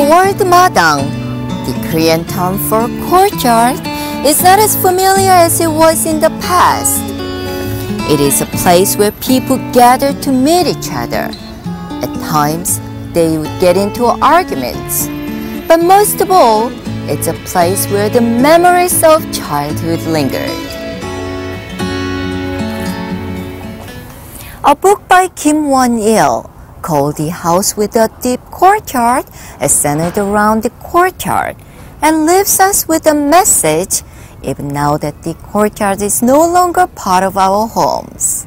word Madang, the Korean term for courtyard, is not as familiar as it was in the past. It is a place where people gather to meet each other. At times, they would get into arguments. But most of all, it's a place where the memories of childhood lingered. A book by Kim-won-il called The House with a Deep Courtyard is centered around the courtyard and leaves us with a message even now that the courtyard is no longer part of our homes.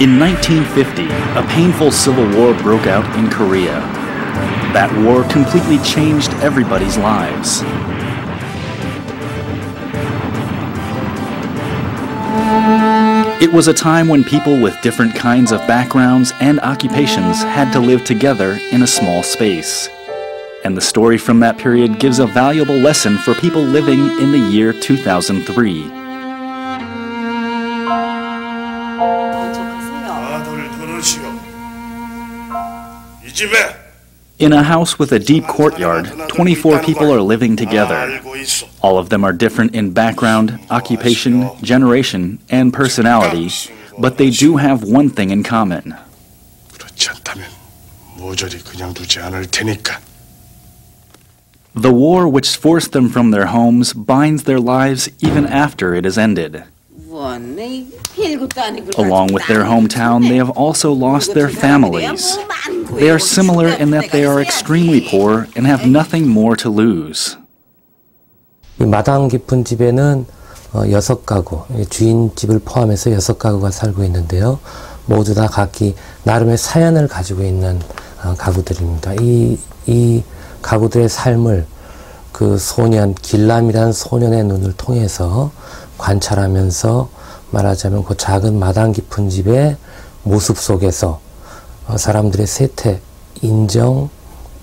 In 1950, a painful civil war broke out in Korea. That war completely changed everybody's lives. It was a time when people with different kinds of backgrounds and occupations had to live together in a small space. And the story from that period gives a valuable lesson for people living in the year 2003. In a house with a deep courtyard, 24 people are living together. All of them are different in background, occupation, generation, and personality, but they do have one thing in common. The war which forced them from their homes binds their lives even after it has ended. Along with their hometown, they have also lost their families. They are similar in that they are extremely poor and have nothing more to lose. 이 마당 깊은 집에는 6가구, 주인집을 포함해서 6가구가 살고 있는데요. 모두 다 각기 나름의 사연을 가지고 있는 가구들입니다. 이 가구들의 삶을 그 소년, 길남이라는 소년의 눈을 통해서 관찰하면서 말하자면 그 작은 마당 깊은 집의 모습 속에서 사람들의 세태, 인정,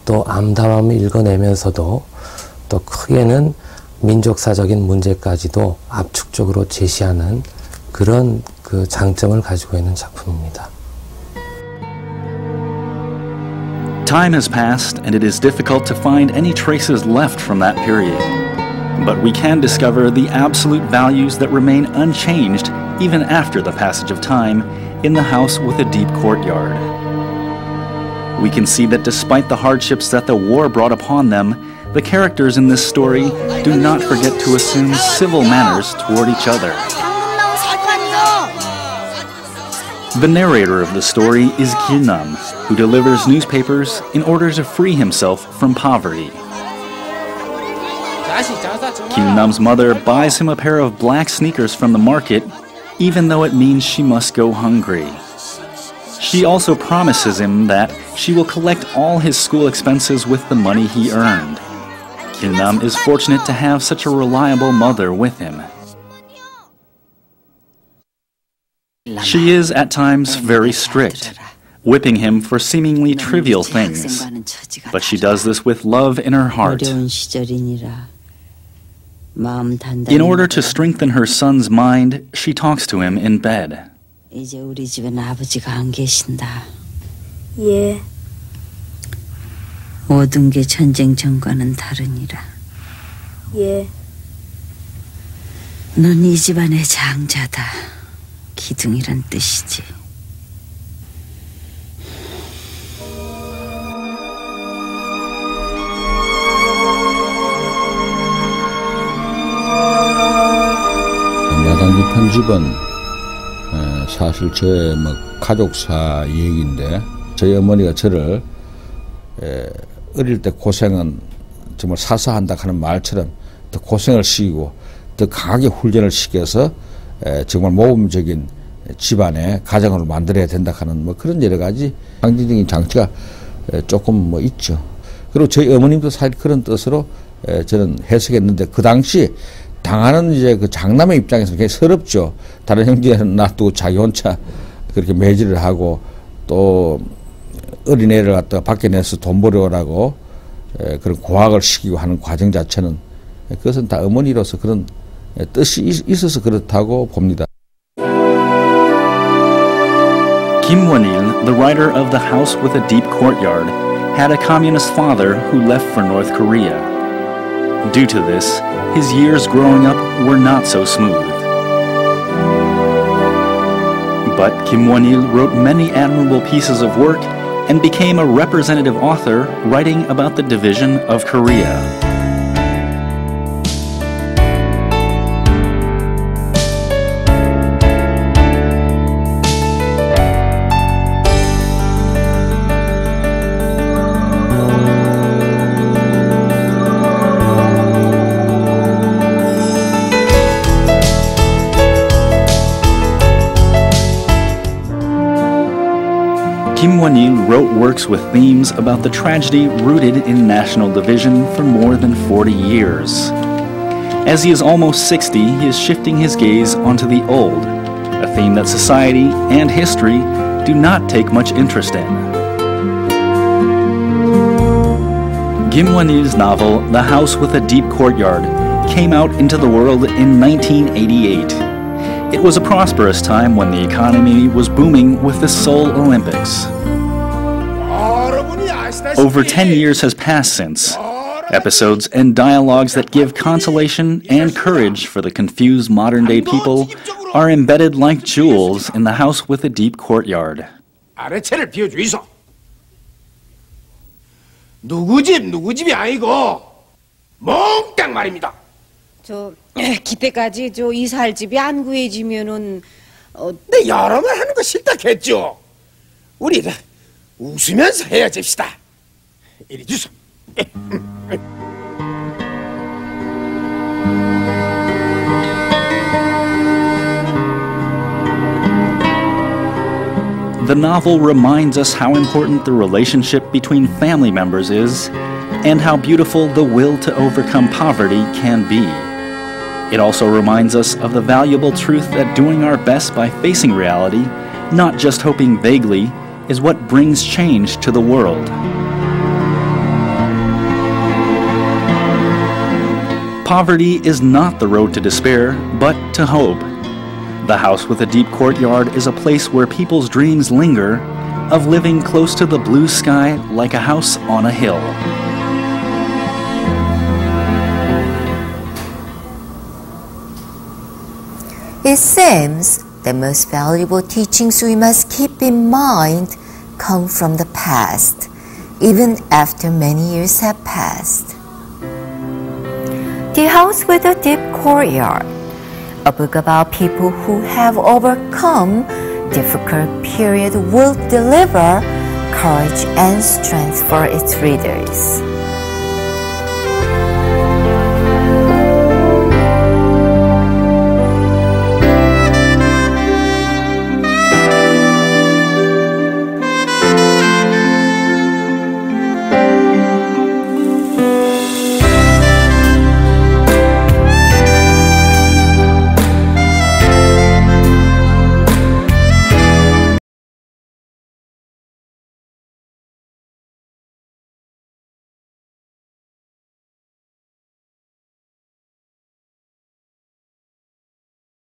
또 암담함을 읽어내면서도 또 크게는 민족사적인 문제까지도 압축적으로 제시하는 그런 그 장점을 가지고 있는 작품입니다. Time has passed and it is difficult to find any traces left from that period. But we can discover the absolute values that remain unchanged even after the passage of time in the house with a deep courtyard. We can see that despite the hardships that the war brought upon them, the characters in this story do not forget to assume civil manners toward each other. The narrator of the story is Yeungnam, who delivers newspapers in order to free himself from poverty. Yeungnam's mother buys him a pair of black sneakers from the market, even though it means she must go hungry. She also promises him that she will collect all his school expenses with the money he earned. Yeungnam is fortunate to have such a reliable mother with him. She is at times very strict, whipping him for seemingly trivial things, but she does this with love in her heart. In order to strengthen her son's mind, she talks to him in bed. 이제 우리 집엔 아버지가 안 계신다. 예. 모든 게 전쟁 전과는 다르니라. 예. 넌 이 집안의 장자다. 기둥이란 뜻이지. 마당 깊은 집은 사실 저의 가족사 얘기인데 저희 어머니가 저를 어릴 때 고생은 정말 사사한다 하는 말처럼 더 고생을 시키고 더 강하게 훈련을 시켜서 정말 모범적인 집안의 가정을 만들어야 된다 하는 그런 여러 가지 상징적인 장치가 조금 있죠. 그리고 저희 어머님도 사실 그런 뜻으로 저는 해석했는데 그 당시 당하는 이제 그 장남의 입장에서 굉장히 서럽죠. 다른 형제는 놔두고 자기 혼자 그렇게 매질을 하고 또 어린애를 갖다가 밖에 내서 돈 벌어오라고 그런 고학을 시키고 하는 과정 자체는 그것은 다 어머니로서 그런 뜻이 있어서 그렇다고 봅니다. Kim Won-il, the writer of The House with a Deep Courtyard, had a communist father who left for North Korea. Due to this, his years growing up were not so smooth. But Kim Won-il wrote many admirable pieces of work and became a representative author writing about the division of Korea. Kim Won-il wrote works with themes about the tragedy rooted in national division for more than 40 years. As he is almost 60, he is shifting his gaze onto the old, a theme that society and history do not take much interest in. Kim Won-il's novel, The House with a Deep Courtyard, came out into the world in 1988. It was a prosperous time when the economy was booming with the Seoul Olympics. Over 10 years has passed since. Episodes and dialogues that give consolation and courage for the confused modern-day people are embedded like jewels in The House with a Deep Courtyard. 아래채를 비워주이소. 누구 집이 아니고 몽땅 말입니다. 저 기때까지 저 이사할 집이 안 구해지면은 내 여러 말 하는 거 싫다 했죠. 우리 웃으면서 헤어집시다. 이리 주소. The novel reminds us how important the relationship between family members is, and how beautiful the will to overcome poverty can be. It also reminds us of the valuable truth that doing our best by facing reality, not just hoping vaguely, is what brings change to the world. Poverty is not the road to despair, but to hope. The House with a Deep Courtyard is a place where people's dreams linger, of living close to the blue sky like a house on a hill. It seems the most valuable teachings we must keep in mind come from the past, even after many years have passed. The House with a Deep Courtyard, a book about people who have overcome difficult period, will deliver courage and strength for its readers.